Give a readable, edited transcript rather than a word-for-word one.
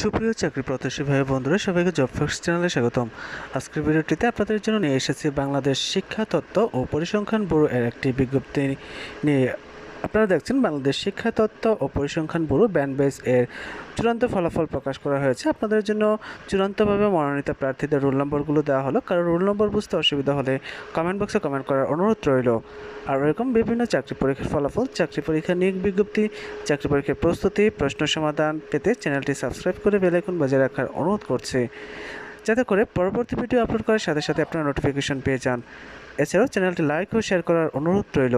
সুপ্রিয় চাকরি প্রত্যাশী ভাই বন্ধুরা, সবাইকে জব ফ্যাক্টস চ্যানেলে স্বাগতম। আজকের ভিডিওটিতে আপনাদের জন্য নিয়ে এসেছি বাংলাদেশ শিক্ষা তত্ত্ব ও পরিসংখ্যান ব্যুরো এর একটি বিজ্ঞপ্তি নিয়ে। আপনারা দেখছেন বাংলাদেশ শিক্ষা তত্ত্ব ও পরিসংখ্যান ব্যুরো ব্যানবেজ এর চূড়ান্ত ফলাফল প্রকাশ করা হয়েছে। আপনাদের জন্য চূড়ান্তভাবে মনোনীত প্রার্থীদের রোল নম্বরগুলো দেওয়া হলো। কারো রোল নম্বর বুঝতে অসুবিধা হলে কমেন্ট বক্সে কমেন্ট করার অনুরোধ রইল। আর এরকম বিভিন্ন চাকরি পরীক্ষার ফলাফল, চাকরি পরীক্ষার নিয়োগ বিজ্ঞপ্তি, চাকরি পরীক্ষার প্রস্তুতি, প্রশ্ন সমাধান পেতে চ্যানেলটি সাবস্ক্রাইব করে বেল আইকন বাজিয়ে রাখার অনুরোধ করছি, যাতে করে পরবর্তী ভিডিও আপলোড করার সাথে সাথে আপনারা নোটিফিকেশন পেয়ে যান। এছাড়াও চ্যানেলটি লাইক ও শেয়ার করার অনুরোধ রইল।